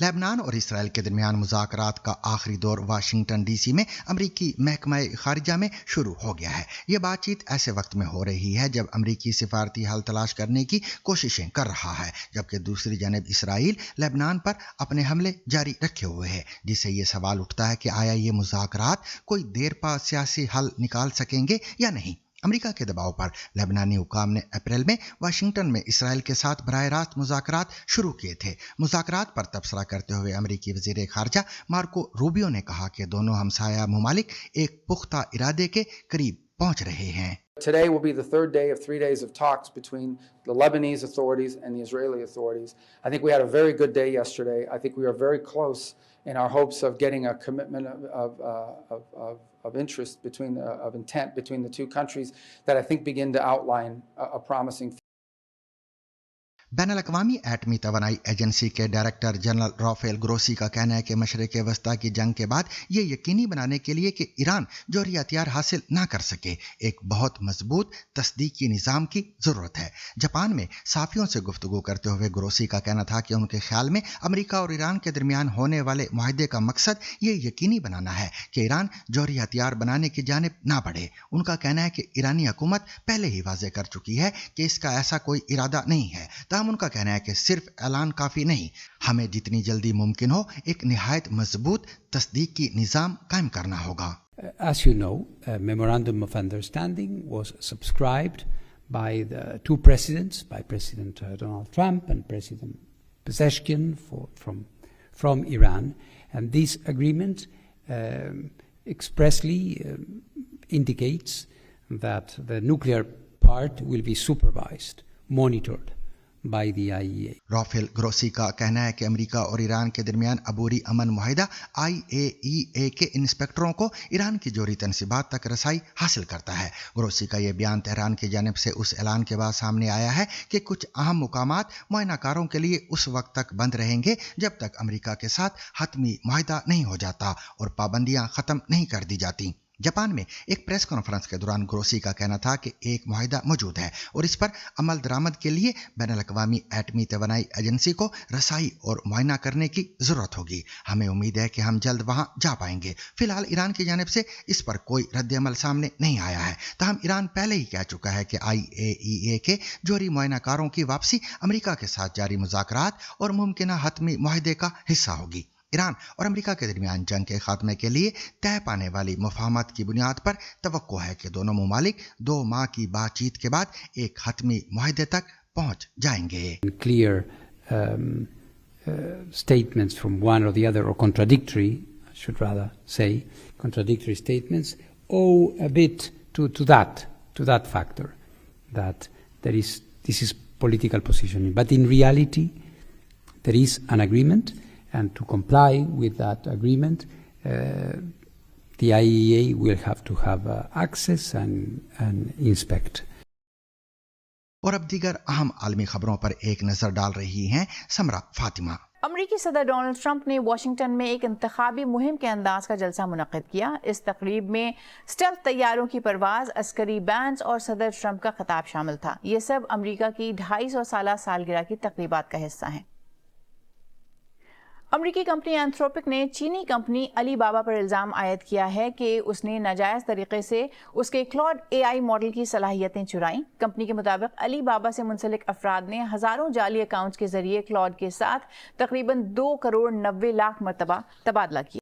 Lebanon और Israel के दरमियान मुज़ाकरात का आखिरी दौर वाशिंगटन डीसी में अमरीकी महकमा खारिजा में शुरू हो गया है। यह बातचीत ऐसे वक्त में हो रही है जब अमरीकी सिफारती हल तलाश करने की कोशिशें कर रहा है, जबकि दूसरी जानब इसराइल लेबनान पर अपने हमले जारी रखे हुए है, जिससे यह सवाल उठता है कि आया ये मुज़ाकरात कोई देर पा सियासी हल निकाल सकेंगे या नहीं। अमेरिका के दबाव पर लेबनानी हुकाम ने अप्रैल में वाशिंगटन में इसराइल के साथ बराह रास्त मुज़ाकरात शुरू किए थे। मुज़ाकरात पर तबसरा करते हुए अमेरिकी वज़ीर ख़ारिजा मार्को रूबियो ने कहा कि दोनों हमसाया मुमालिक एक पुख्ता इरादे के करीब पहुंच रहे हैं। Today will be the third day of 3 days of talks between the Lebanese authorities and the Israeli authorities. I think we had a very good day yesterday. I think we are very close in our hopes of getting a commitment of interest of intent between the two countries that I think begin to outline a promising. बैनुल-अक़वामी एटमी तवानाई agency के director general Rafael Grossi का कहना है कि मशरिक़ वस्ता की जंग के बाद ये यकीनी बनाने के लिए कि ईरान जौहरी हथियार हासिल ना कर सके, एक बहुत मजबूत तस्दीकी निज़ाम की ज़रूरत है। जापान में साफ़ियों से गुफ्तगू करते हुए ग्रोसी का कहना था कि उनके ख्याल में अमेरिका और ईरान के दरमियान होने वाले मुआहदे का मकसद ये यकीनी बनाना है कि ईरान जौहरी हथियार बनाने की जानिब ना बढ़े। उनका कहना है कि ईरानी हुकूमत पहले ही वाज़े कर चुकी है कि इसका ऐसा कोई इरादा नहीं है। उनका कहना है कि सिर्फ ऐलान काफी नहीं, हमें जितनी जल्दी मुमकिन हो एक निहायत मजबूत तस्दीकी निजाम कायम करना होगा। As you know, a memorandum of understanding was subscribed by the two presidents, by President Donald Trump and President Pezeshkian from Iran, and this agreement expressly indicates that the nuclear part will be supervised, monitored by the IAEA. Rafael Grossi का कहना है कि America और Iran के दरमियान अबूरी अमन मुआहिदा IAEA के इंस्पेक्टरों को Iran की जोहरी तनसीबात तक रसाई हासिल करता है। ग्रोसी का यह बयान तेहरान की जानिब से उस ऐलान के बाद सामने आया है कि कुछ अहम मुकामात मुआयनाकारों के लिए उस वक्त तक बंद रहेंगे जब तक अमेरिका के साथ हतमी मुआहिदा नहीं हो जाता और पाबंदियां खत्म नहीं कर दी जाती। जापान में एक प्रेस कॉन्फ्रेंस के दौरान ग्रोसी का कहना था कि एक मुआहिदा मौजूद है और इस पर अमल दरामद के लिए बैनुल-अक़वामी एटमी तवानाई एजेंसी को रसाई और मुआयना करने की जरूरत होगी। हमें उम्मीद है कि हम जल्द वहां जा पाएंगे। फिलहाल ईरान की जानिब से इस पर कोई रद्द-ए-अमल सामने नहीं आया है। ताहम ईरान पहले ही कह चुका है कि IAEA के जोहरी मुआयनाकारों की वापसी अमेरिका के साथ जारी मुज़ाकरात और मुमकिना हतमी मुआहिदे का हिस्सा होगी। ईरान और अमेरिका के दरमियान जंग के खात्मे के लिए तय पाने वाली मुफाहमत की बुनियाद पर तवक्को है कि दोनों मुमालिक 2 माह की बातचीत के बाद एक हतमी मुआहिदे तक पहुंच जाएंगे। Clear statements from one or the other, or contradictory, I should rather say, contradictory statements, owe a bit to that factor, that this is political positioning. But in reality, there is an agreement. And to comply with that agreement, the IAEA will have to have access and inspect. और अब दीगर अहम आलमी खबरों पर एक नजर डाल रही हैं समरा फातिमा। अमरीकी सदर डोनाल्ड ट्रंप ने वाशिंगटन में एक इंतखाबी मुहिम के अंदाज का जलसा मुनक्किद किया। इस तकरीब में स्टेल्थ तैयारों की परवाज, अस्करी बैंड्स और सदर ट्रंप का खिताब शामिल था। ये सब अमरीका की 250 साला सालगिरह की तकरीबात का हिस्सा हैं। अमरीकी कंपनी एंथ्रोपिक ने चीनी कंपनी अलीबाबा पर इल्ज़ाम आयद किया है कि उसने नाजायज़ तरीके से उसके क्लॉड AI मॉडल की सलाहियतें चुराईं। कंपनी के मुताबिक अलीबाबा से मुंसलिक अफराद ने हज़ारों जाली अकाउंट्स के जरिए क्लॉड के साथ तकरीबन 2 करोड़ 90 लाख मरतबा तबादला किया।